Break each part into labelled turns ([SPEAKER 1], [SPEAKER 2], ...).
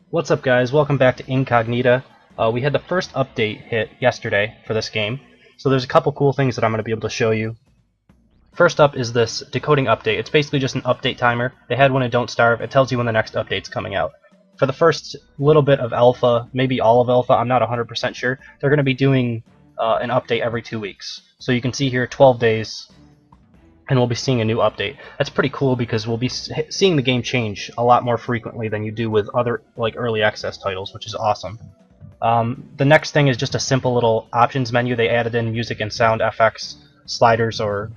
[SPEAKER 1] What's up, guys? Welcome back to Incognita. We had the first update hit yesterday for this game, so there's a couple cool things that I'm going to be able to show you. First up is this decoding update. It's basically just an update timer. They had one in Don't Starve. It tells you when the next update's coming out. For the first little bit of alpha, maybe all of alpha, I'm not 100% sure, they're going to be doing an update every 2 weeks. So you can see here 12 days, and we'll be seeing a new update. That's pretty cool because we'll be seeing the game change a lot more frequently than you do with other early access titles, which is awesome. The next thing is just a simple little options menu. They added in music and sound effects, sliders, or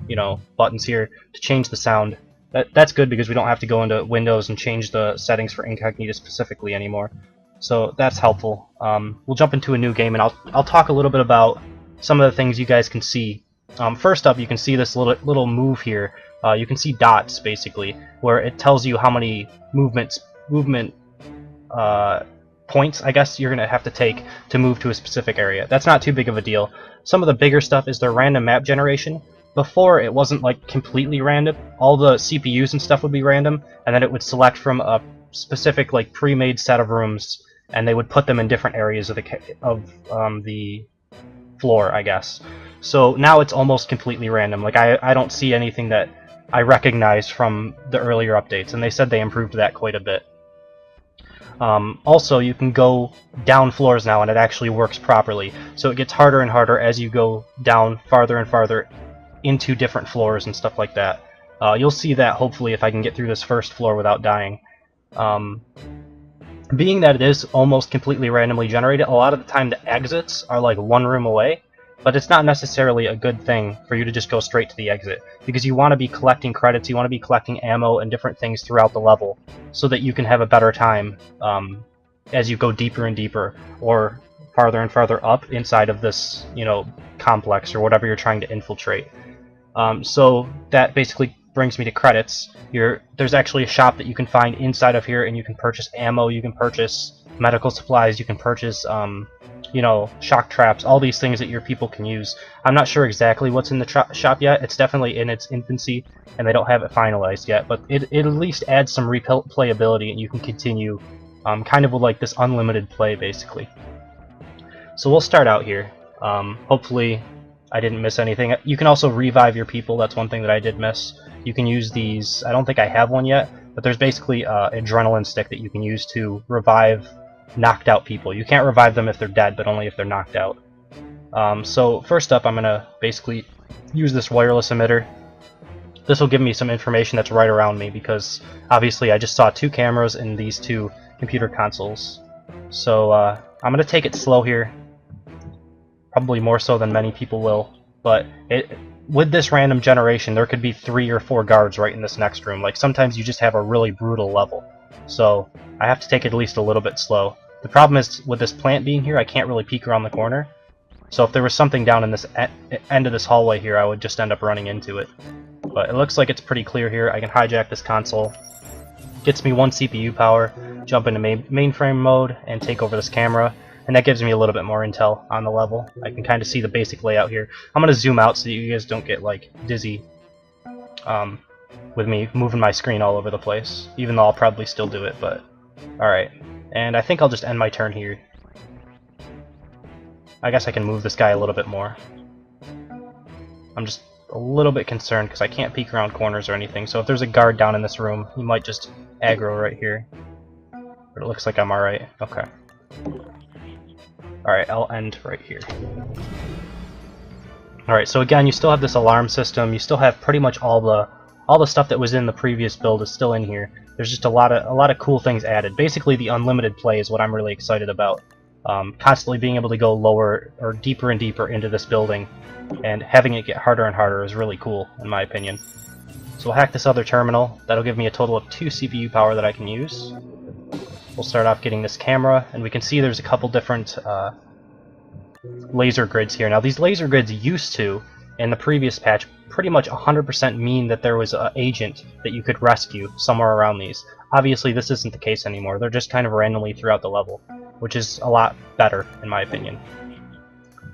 [SPEAKER 1] buttons here to change the sound. That's good because we don't have to go into Windows and change the settings for Incognita specifically anymore. So that's helpful. We'll jump into a new game, and I'll talk a little bit about some of the things you guys can see. First up, you can see this little move here. You can see dots basically, where it tells you how many movement points, I guess, you're gonna have to take to move to a specific area. That's not too big of a deal. Some of the bigger stuff is their random map generation. Before, it wasn't like completely random. All the CPUs and stuff would be random, and then it would select from a specific pre-made set of rooms, and they would put them in different areas of the floor, I guess. So now it's almost completely random. I don't see anything that I recognize from the earlier updates, and they said they improved that quite a bit. Also, you can go down floors now, and it actually works properly. So it gets harder and harder as you go down farther and farther into different floors and stuff like that. You'll see that hopefully if I can get through this first floor without dying. Being that it is almost completely randomly generated, a lot of the time the exits are like one room away, but it's not necessarily a good thing for you to just go straight to the exit, because you want to be collecting credits, you want to be collecting ammo and different things throughout the level, so that you can have a better time as you go deeper and deeper, or farther and farther up inside of this, complex or whatever you're trying to infiltrate. So that basically brings me to credits. There's actually a shop that you can find inside of here, and you can purchase ammo, you can purchase medical supplies, you can purchase shock traps, all these things that your people can use. I'm not sure exactly what's in the shop yet. It's definitely in its infancy, and they don't have it finalized yet, but it at least adds some replayability, and you can continue kind of with this unlimited play, basically. So we'll start out here. Hopefully I didn't miss anything. You can also revive your people. That's one thing that I did miss. You can use these. I don't think I have one yet, but there's basically an adrenaline stick that you can use to revive knocked out people. You can't revive them if they're dead, but only if they're knocked out. So first up, I'm going to basically use this wireless emitter. This will give me some information that's right around me, because obviously I just saw 2 cameras in these 2 computer consoles. So I'm going to take it slow here. Probably more so than many people will, but with this random generation, there could be 3 or 4 guards right in this next room. Sometimes you just have a really brutal level, so I have to take it at least a little bit slow. The problem is, with this plant being here, I can't really peek around the corner, so if there was something down in this end of this hallway here, I would just end up running into it. But it looks like it's pretty clear here. I can hijack this console. Gets me 1 CPU power, jump into mainframe mode, and take over this camera. And that gives me a little bit more intel on the level. I can kind of see the basic layout here. I'm going to zoom out so that you guys don't get dizzy with me moving my screen all over the place, even though I'll probably still do it, but alright. And I think I'll just end my turn here. I guess I can move this guy a little bit more. I'm just a little bit concerned because I can't peek around corners or anything, so if there's a guard down in this room, he might just aggro right here. But it looks like I'm alright. Okay. Alright, I'll end right here. Alright, so again, you still have this alarm system. You still have pretty much all the stuff that was in the previous build is still in here. There's just a lot of cool things added. Basically, the unlimited play is what I'm really excited about. Constantly being able to go lower or deeper and deeper into this building, and having it get harder and harder is really cool, in my opinion. So we'll hack this other terminal. That'll give me a total of 2 CPU power that I can use. We'll start off getting this camera, and we can see there's a couple different laser grids here. Now, these laser grids used to, in the previous patch, pretty much 100% mean that there was an agent that you could rescue somewhere around these. Obviously, this isn't the case anymore. They're just kind of randomly throughout the level, which is a lot better, in my opinion.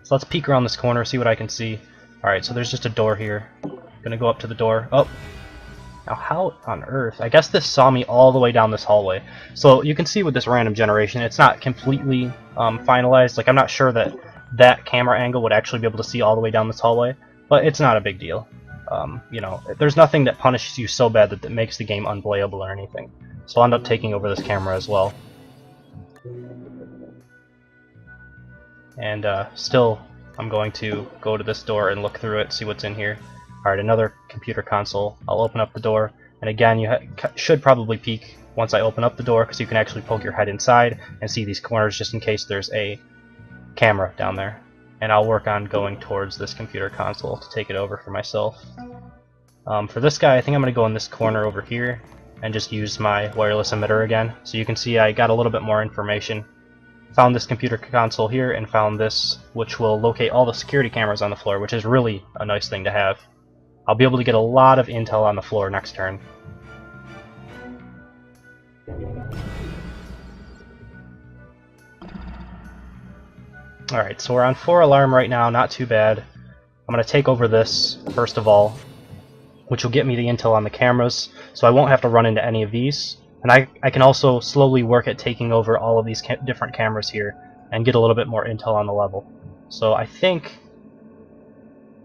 [SPEAKER 1] So let's peek around this corner, see what I can see. Alright, so there's just a door here. Gonna go up to the door. Oh! Now how on earth? I guess this saw me all the way down this hallway. So you can see with this random generation, it's not completely finalized. Like I'm not sure that that camera angle would actually be able to see all the way down this hallway, but it's not a big deal. You know, there's nothing that punishes you so bad that makes the game unplayable or anything. So I'll end up taking over this camera as well. And still, I'm going to go to this door and look through it, see what's in here. Alright, another computer console. I'll open up the door, and again, you should probably peek once I open up the door, because you can actually poke your head inside and see these corners just in case there's a camera down there. And I'll work on going towards this computer console to take it over for myself. For this guy, I think I'm going to go in this corner over here and just use my wireless emitter again. So you can see I got a little bit more information. Found this computer console here and found this, which will locate all the security cameras on the floor, which is really a nice thing to have. I'll be able to get a lot of intel on the floor next turn. Alright, so we're on 4 alarm right now, not too bad. I'm going to take over this, first of all, which will get me the intel on the cameras, so I won't have to run into any of these. And I can also slowly work at taking over all of these different cameras here, and get a little bit more intel on the level. So I think...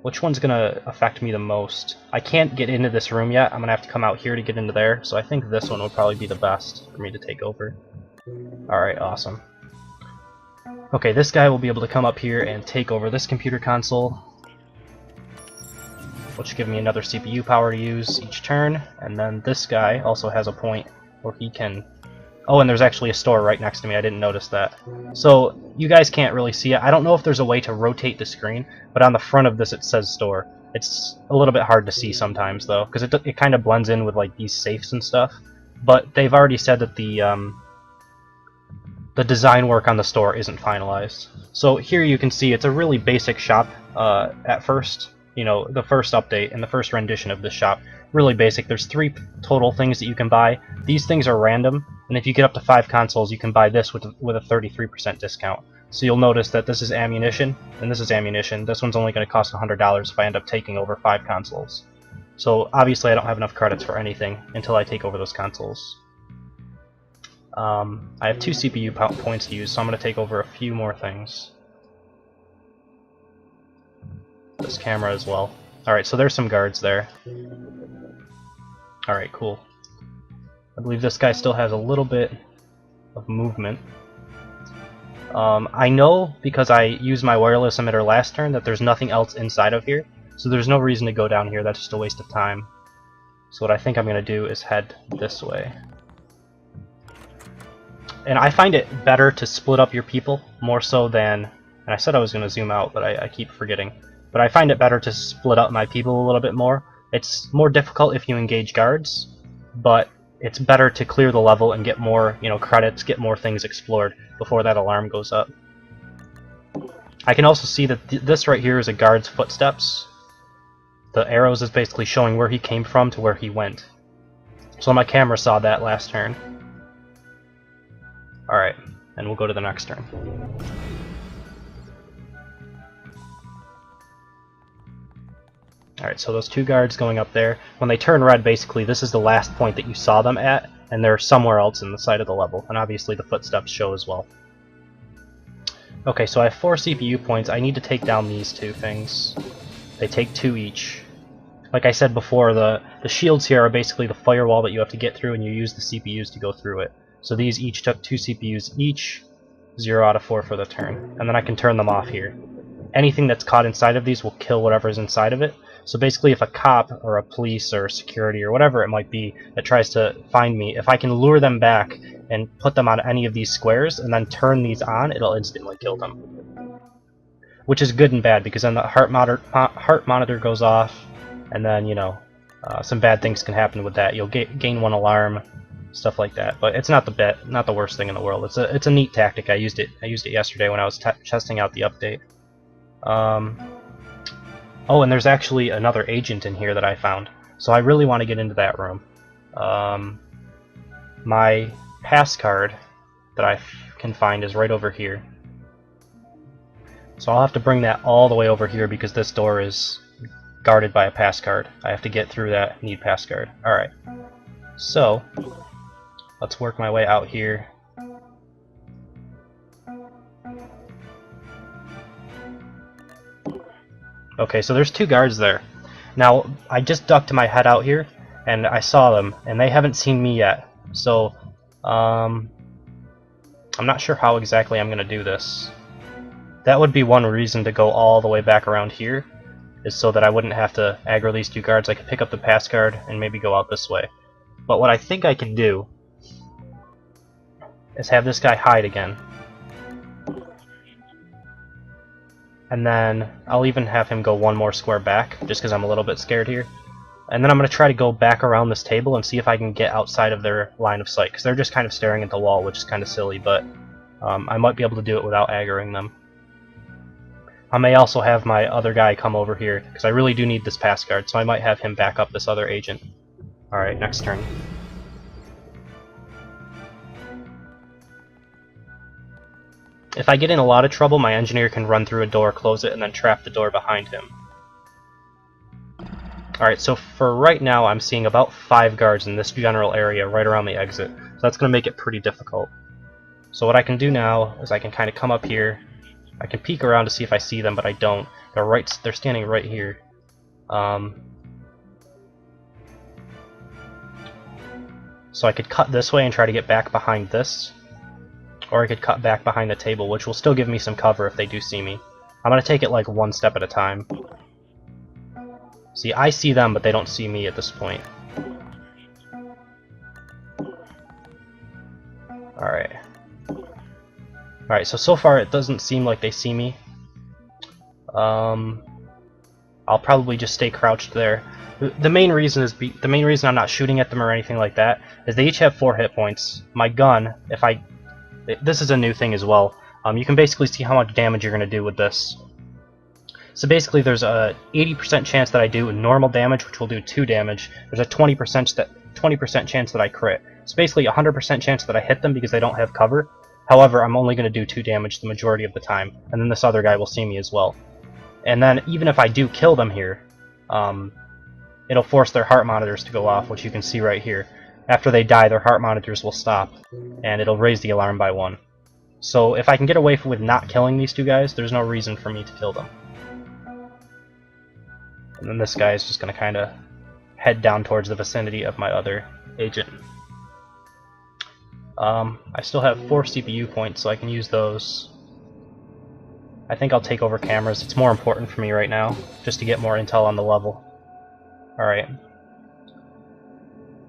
[SPEAKER 1] which one's going to affect me the most? I can't get into this room yet, I'm going to have to come out here to get into there, so I think this one would probably be the best for me to take over. Alright, awesome. Okay, this guy will be able to come up here and take over this computer console, which will give me another CPU power to use each turn, and then this guy also has a point where he can... oh, and there's actually a store right next to me, I didn't notice that. So, you guys can't really see it. I don't know if there's a way to rotate the screen, but on the front of this it says store. It's a little bit hard to see sometimes, though, because it kind of blends in with like these safes and stuff. But they've already said that the design work on the store isn't finalized. So here you can see it's a really basic shop at first. You know, the first update and the first rendition of this shop. Really basic. There's 3 total things that you can buy. These things are random, and if you get up to 5 consoles, you can buy this with a 33% discount. So you'll notice that this is ammunition, and this is ammunition. This one's only going to cost $100 if I end up taking over 5 consoles. So obviously I don't have enough credits for anything until I take over those consoles. I have 2 CPU points to use, so I'm going to take over a few more things. This camera as well. Alright, so there's some guards there. Alright, cool. I believe this guy still has a little bit of movement. I know, because I used my wireless emitter last turn, that there's nothing else inside of here, so there's no reason to go down here. That's just a waste of time. So what I think I'm going to do is head this way. And I find it better to split up your people, more so than... and I said I was going to zoom out, but I keep forgetting. But I find it better to split up my people a little bit more. It's more difficult if you engage guards, but it's better to clear the level and get more, you know, credits, get more things explored before that alarm goes up. I can also see that this right here is a guard's footsteps. The arrows is basically showing where he came from to where he went. So my camera saw that last turn. Alright, and we'll go to the next turn. Alright, so those 2 guards going up there, when they turn red, basically this is the last point that you saw them at, and they're somewhere else in the side of the level, and obviously the footsteps show as well. Okay, so I have 4 CPU points. I need to take down these 2 things. They take 2 each. Like I said before, the shields here are basically the firewall that you have to get through, and you use the CPUs to go through it. So these each took 2 CPUs each, 0 out of 4 for the turn, and then I can turn them off here. Anything that's caught inside of these will kill whatever's inside of it. So basically if a cop or a police or security or whatever it might be that tries to find me, if I can lure them back and put them on any of these squares and then turn these on, it'll instantly kill them. Which is good and bad, because then the heart monitor goes off, and then, you know, some bad things can happen with that. You'll gain 1 alarm, stuff like that. But it's not the worst thing in the world. It's a neat tactic. I used it yesterday when I was testing out the update. Oh, and there's actually another agent in here that I found, so I really want to get into that room. My pass card that I can find is right over here. So I'll have to bring that all the way over here because this door is guarded by a pass guard. I have to get through that, need pass guard. Alright. So, let's work my way out here. Okay, so there's 2 guards there. Now, I just ducked my head out here, and I saw them, and they haven't seen me yet. So, I'm not sure how exactly I'm going to do this. That would be one reason to go all the way back around here, is so that I wouldn't have to aggro these 2 guards. I could pick up the pass guard and maybe go out this way. But what I think I can do is have this guy hide again. And then I'll even have him go 1 more square back, just because I'm a little bit scared here. And then I'm going to try to go back around this table and see if I can get outside of their line of sight, because they're just kind of staring at the wall, which is kind of silly, but I might be able to do it without aggroing them. I may also have my other guy come over here, because I really do need this pass guard, so I might have him back up this other agent. Alright, next turn. If I get in a lot of trouble, my engineer can run through a door, close it, and then trap the door behind him. Alright, so for right now, I'm seeing about 5 guards in this general area right around the exit. So that's going to make it pretty difficult. So what I can do now is I can kind of come up here. I can peek around to see if I see them, but I don't. They're standing right here. So I could cut this way and try to get back behind this. Or I could cut back behind the table, which will still give me some cover if they do see me. I'm going to take it like 1 step at a time. See, I see them, but they don't see me at this point. Alright. Alright, so far it doesn't seem like they see me. I'll probably just stay crouched there. The main reason I'm not shooting at them or anything like that is they each have 4 hit points. My gun, this is a new thing as well. You can basically see how much damage you're going to do with this. So basically there's a 80% chance that I do normal damage, which will do 2 damage. There's a 20% chance that I crit. It's basically a 100% chance that I hit them because they don't have cover. However, I'm only going to do 2 damage the majority of the time, and then this other guy will see me as well. And then even if I do kill them here, it'll force their heart monitors to go off, which you can see right here. After they die, their heart monitors will stop, and it'll raise the alarm by 1. So if I can get away with not killing these 2 guys, there's no reason for me to kill them. And then this guy is just going to kind of head down towards the vicinity of my other agent. I still have 4 CPU points, so I can use those. I think I'll take over cameras. It's more important for me right now, just to get more intel on the level. Alright.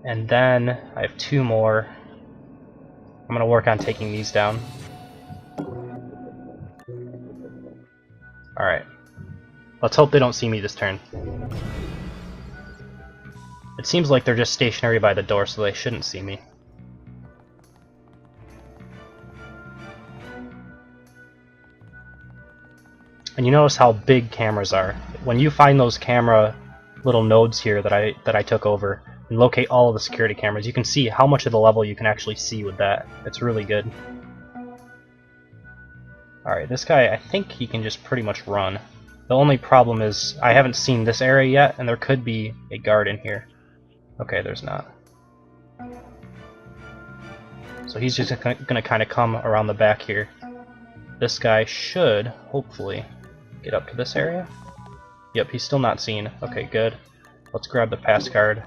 [SPEAKER 1] And then I have 2 more. I'm going to work on taking these down. Alright. Let's hope they don't see me this turn. It seems like they're just stationary by the door, so they shouldn't see me. And you notice how big cameras are. When you find those camera little nodes here that I took over and locate all of the security cameras, you can see how much of the level you can actually see with that. It's really good. Alright, this guy, I think he can just pretty much run. The only problem is I haven't seen this area yet, and there could be a guard in here. Okay, there's not. So he's just going to kind of come around the back here. This guy should, hopefully, get up to this area. Yep, he's still not seen. Okay, good. Let's grab the pass card.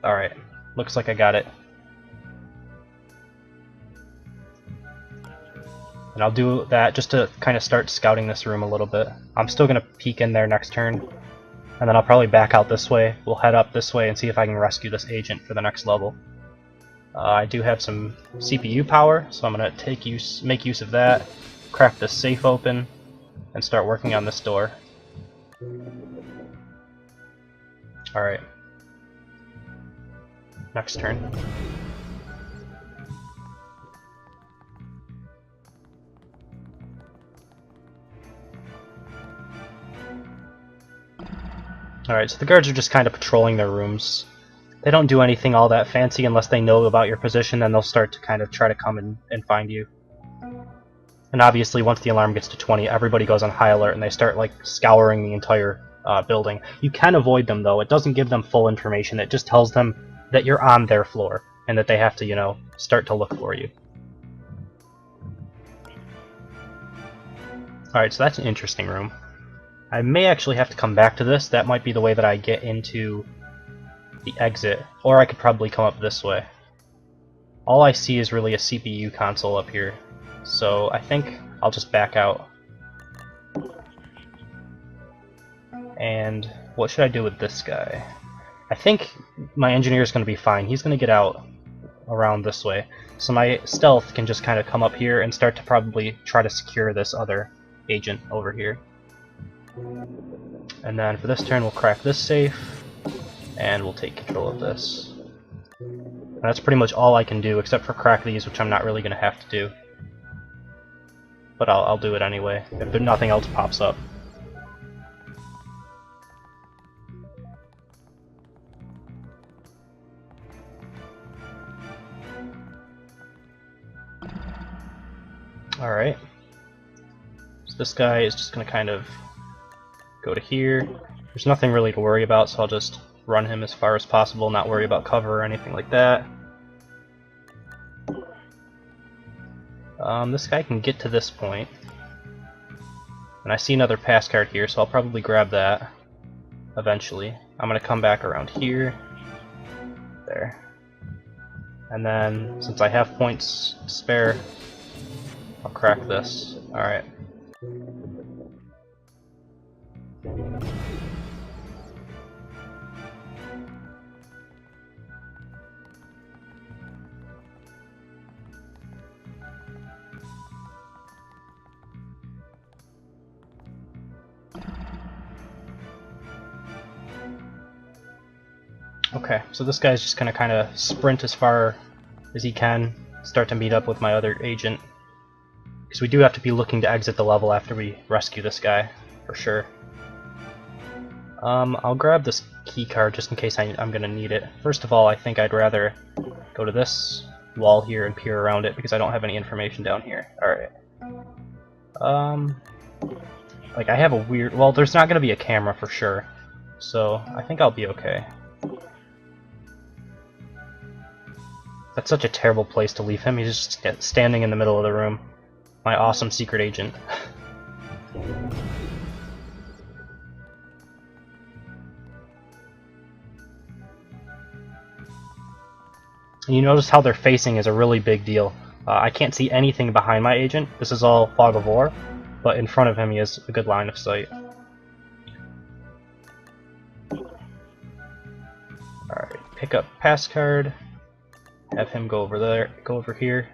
[SPEAKER 1] Alright, looks like I got it. And I'll do that just to kind of start scouting this room a little bit. I'm still going to peek in there next turn. And then I'll probably back out this way. We'll head up this way and see if I can rescue this agent for the next level. I do have some CPU power, so I'm going to make use of that, crack this safe open, and start working on this door. Alright. Next turn. Alright, so the guards are just kind of patrolling their rooms. They don't do anything all that fancy unless they know about your position, then they'll start to kind of try to come and find you. And obviously once the alarm gets to 20, everybody goes on high alert and they start like scouring the entire building. You can avoid them though. It doesn't give them full information. It just tells them that you're on their floor and that they have to, you know, start to look for you. Alright, so that's an interesting room. I may actually have to come back to this. That might be the way that I get into the exit. Or I could probably come up this way. All I see is really a CPU console up here. So I think I'll just back out. And what should I do with this guy? I think my engineer is going to be fine. He's going to get out around this way. So my stealth can just kind of come up here and start to probably try to secure this other agent over here. And then for this turn we'll crack this safe and we'll take control of this. And that's pretty much all I can do except for crack these, which I'm not really going to have to do. But I'll do it anyway if nothing else pops up. Alright. So this guy is just going to kind of go to here. There's nothing really to worry about, so I'll just run him as far as possible, not worry about cover or anything like that. This guy can get to this point. And I see another pass card here, so I'll probably grab that eventually. I'm going to come back around here. There. And then, since I have points to spare, I'll crack this. Alright. Okay, so this guy's just gonna kind of sprint as far as he can, start to meet up with my other agent. Because we do have to be looking to exit the level after we rescue this guy, for sure. I'll grab this key card just in case I'm gonna need it. First of all, I think I'd rather go to this wall here and peer around it because I don't have any information down here. Alright. Like I have a weird... Well, there's not gonna be a camera for sure, so I think I'll be okay. That's such a terrible place to leave him. He's just standing in the middle of the room. My awesome secret agent. You notice how their facing is a really big deal. I can't see anything behind my agent. This is all fog of war, but in front of him he has a good line of sight. Alright, pick up pass card. Have him go over there, go over here.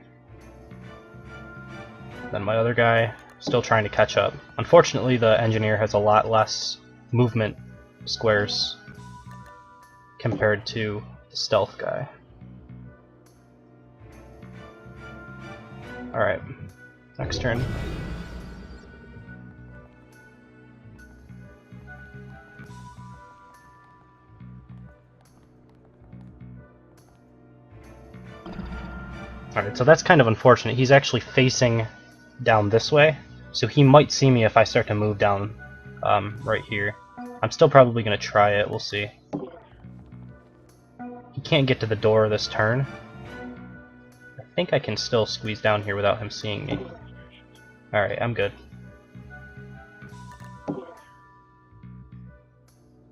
[SPEAKER 1] Then my other guy, still trying to catch up. Unfortunately, the engineer has a lot less movement squares compared to the stealth guy. Alright, next turn. Alright, so that's kind of unfortunate. He's actually facing down this way, so he might see me if I start to move down right here. I'm still probably going to try it, we'll see. He can't get to the door this turn. I think I can still squeeze down here without him seeing me. Alright, I'm good.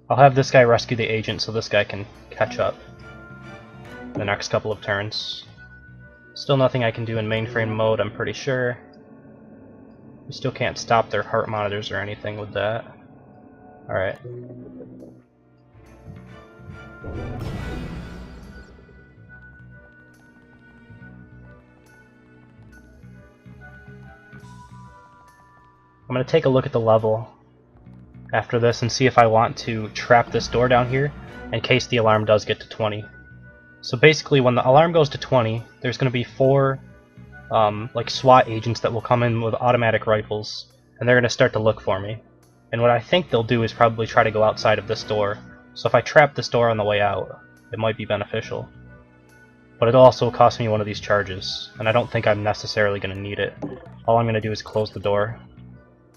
[SPEAKER 1] I'll have this guy rescue the agent so this guy can catch up the next couple of turns. Still nothing I can do in mainframe mode, I'm pretty sure. We still can't stop their heart monitors or anything with that. Alright. I'm going to take a look at the level after this and see if I want to trap this door down here in case the alarm does get to 20. So basically when the alarm goes to 20, there's going to be 4 like SWAT agents that will come in with automatic rifles, and they're going to start to look for me. And what I think they'll do is probably try to go outside of this door. So if I trap this door on the way out, it might be beneficial. but it'll also cost me one of these charges, and I don't think I'm necessarily going to need it. All I'm going to do is close the door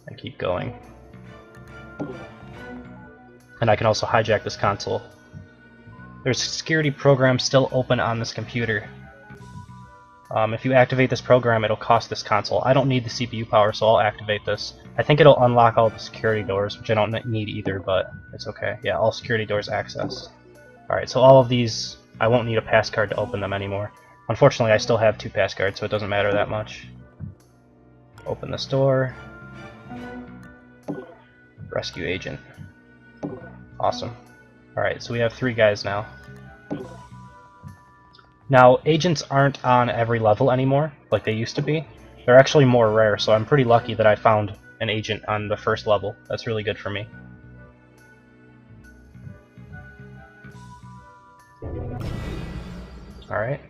[SPEAKER 1] and keep going. And I can also hijack this console. There's a security program still open on this computer. If you activate this program, it'll cost this console. I don't need the CPU power, so I'll activate this. I think it'll unlock all the security doors, which I don't need either, but it's okay. Yeah, all security doors accessed. Alright, so all of these, I won't need a passcard to open them anymore. Unfortunately, I still have 2 passcards, so it doesn't matter that much. Open this door. Rescue agent. Awesome. Alright, so we have 3 guys now. Now, agents aren't on every level anymore, like they used to be. They're actually more rare, so I'm pretty lucky that I found an agent on the first level. That's really good for me. Alright.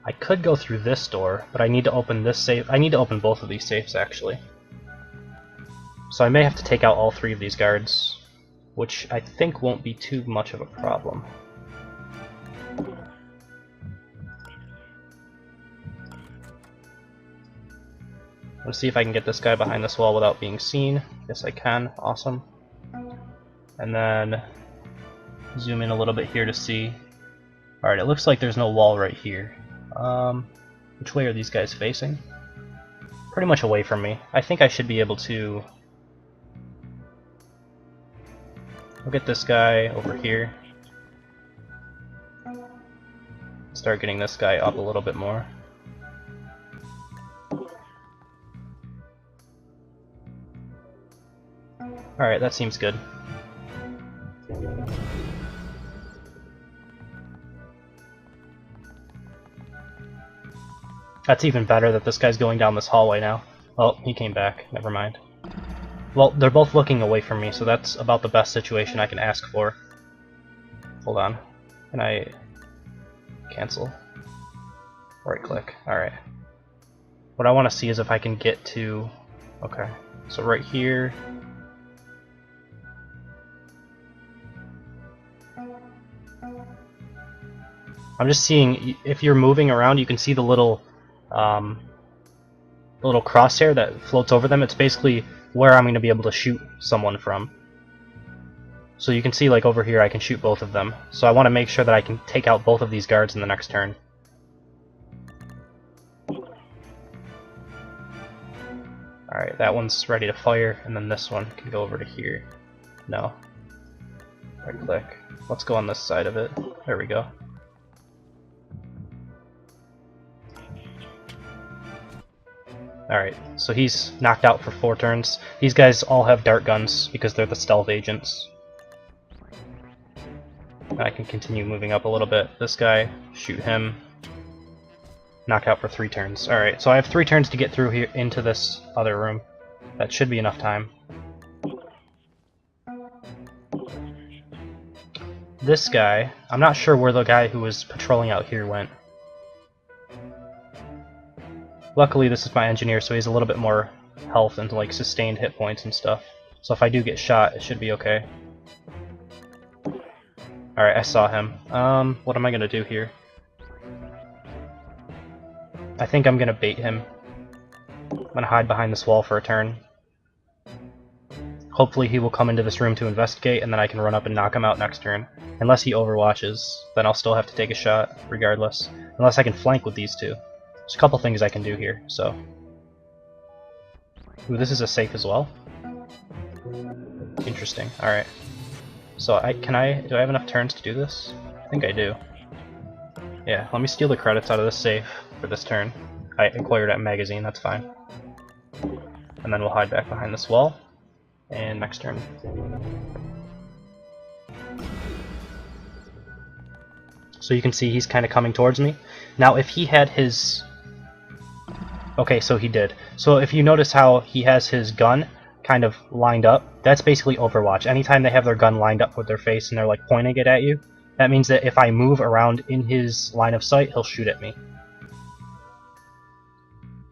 [SPEAKER 1] I could go through this door, but I need to open this safe. I need to open both of these safes, actually. So I may have to take out all 3 of these guards, which I think won't be too much of a problem. Let's see if I can get this guy behind this wall without being seen. Yes, I can. Awesome. And then zoom in a little bit here to see. Alright, it looks like there's no wall right here. Which way are these guys facing? Pretty much away from me. I think I should be able to... I'll get this guy over here. Start getting this guy up a little bit more. Alright, that seems good. That's even better that this guy's going down this hallway now. Oh, he came back. Never mind. Well, they're both looking away from me, so that's about the best situation I can ask for. Hold on. Can I cancel? Right click. Alright. What I want to see is if I can get to... Okay. So right here... I'm just seeing, if you're moving around, you can see the little crosshair that floats over them. It's basically where I'm going to be able to shoot someone from. So you can see, like over here, I can shoot both of them. So I want to make sure that I can take out both of these guards in the next turn. Alright, that one's ready to fire, and then this one can go over to here. No. Right click. Let's go on this side of it. There we go. Alright, so he's knocked out for 4 turns. These guys all have dart guns because they're the stealth agents. I can continue moving up a little bit. This guy, shoot him. Knock out for 3 turns. Alright, so I have 3 turns to get through here into this other room. That should be enough time. This guy, I'm not sure where the guy who was patrolling out here went. Luckily this is my engineer, so he has a little bit more health and like sustained hit points and stuff. So if I do get shot, it should be okay. Alright, I saw him. What am I gonna do here? I think I'm gonna bait him. I'm gonna hide behind this wall for a turn. Hopefully he will come into this room to investigate, and then I can run up and knock him out next turn. Unless he overwatches, then I'll still have to take a shot, regardless. Unless I can flank with these 2. There's a couple things I can do here, so... Ooh, this is a safe as well. Interesting, alright. So, do I have enough turns to do this? I think I do. Yeah, let me steal the credits out of this safe for this turn. I acquired a magazine, that's fine. And then we'll hide back behind this wall. And next turn. So you can see he's kind of coming towards me. Now if he had his... Okay, so he did. So if you notice how he has his gun kind of lined up, that's basically Overwatch. Anytime they have their gun lined up with their face and they're like pointing it at you, that means that if I move around in his line of sight, he'll shoot at me.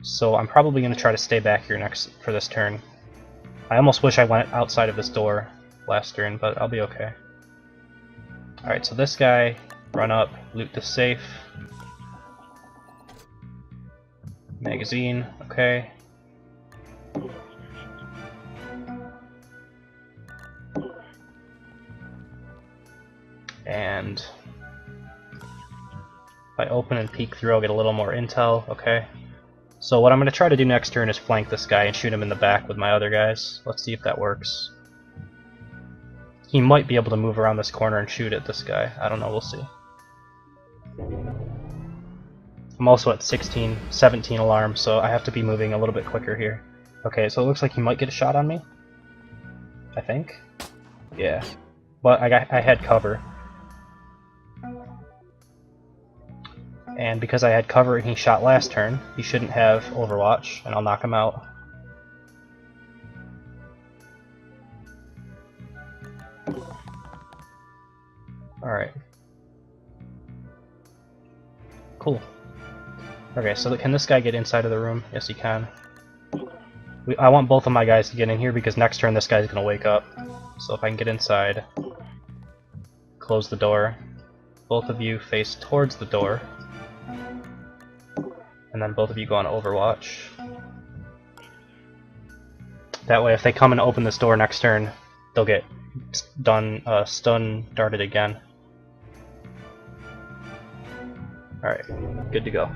[SPEAKER 1] So I'm probably going to try to stay back here for this turn. I almost wish I went outside of this door last turn, but I'll be okay. Alright, so this guy, run up, loot the safe. Magazine, okay. And if I open and peek through, I'll get a little more intel, okay. So what I'm going to try to do next turn is flank this guy and shoot him in the back with my other guys. Let's see if that works. He might be able to move around this corner and shoot at this guy. I don't know, we'll see. I'm also at 17 alarm, so I have to be moving a little bit quicker here. Okay, so it looks like he might get a shot on me. I think. Yeah. But I had cover. And because I had cover and he shot last turn, he shouldn't have Overwatch, and I'll knock him out. Alright. Cool. Okay, so can this guy get inside of the room? Yes, he can. I want both of my guys to get in here because next turn this guy's going to wake up. So if I can get inside, close the door, both of you face towards the door, and then both of you go on Overwatch. That way if they come and open this door next turn, they'll get stun darted again. Alright, good to go.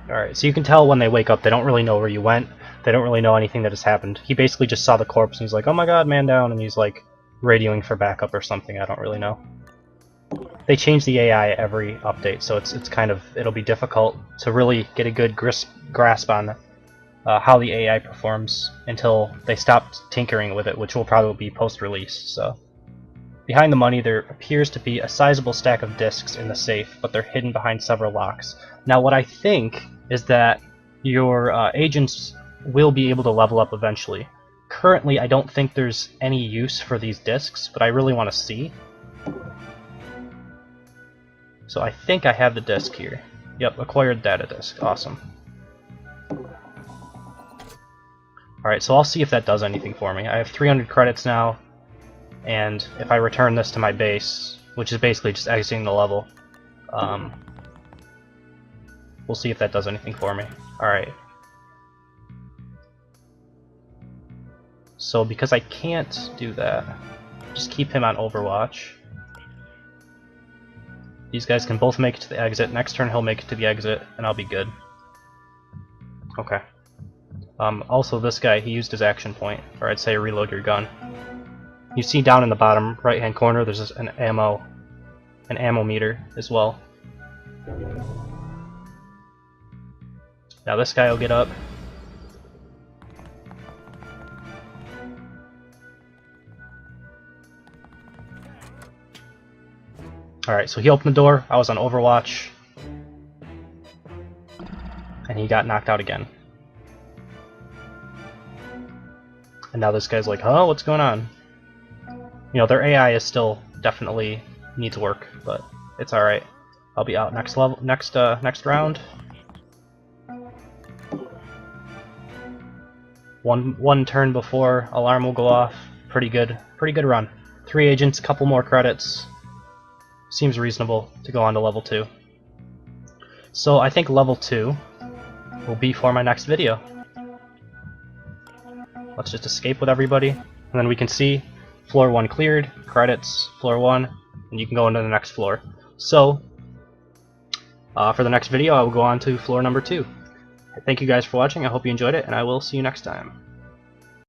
[SPEAKER 1] Alright, so you can tell when they wake up, they don't really know where you went, they don't really know anything that has happened. He basically just saw the corpse and he's like, oh my god, man down, and he's like radioing for backup or something, I don't really know. They change the AI every update, so it's kind of, it'll be difficult to really get a good grasp on how the AI performs until they stop tinkering with it, which will probably be post-release, so. Behind the money, there appears to be a sizable stack of discs in the safe, but they're hidden behind several locks. Now what I think is that your agents will be able to level up eventually. Currently, I don't think there's any use for these discs, but I really want to see. So I think I have the disc here. Yep, acquired data disc. Awesome. Alright, so I'll see if that does anything for me. I have 300 credits now, and if I return this to my base, which is basically just exiting the level, we'll see if that does anything for me. Alright. So because I can't do that, just keep him on Overwatch. These guys can both make it to the exit. Next turn he'll make it to the exit, and I'll be good. Okay. Also this guy, he used his action point, or I'd say reload your gun. You see down in the bottom right hand corner there's an ammo meter as well. Now this guy will get up. Alright, so he opened the door, I was on Overwatch, and he got knocked out again. And now this guy's like, huh, what's going on? You know, their AI is still definitely needs work, but it's alright. I'll be out next round. One turn before alarm will go off. Pretty good run. 3 agents, couple more credits. Seems reasonable to go on to level 2. So I think level 2 will be for my next video. Let's just escape with everybody, and then we can see floor 1 cleared, credits, floor 1, and you can go into the next floor. So, for the next video I will go on to floor number 2. Thank you guys for watching, I hope you enjoyed it, and I will see you next time.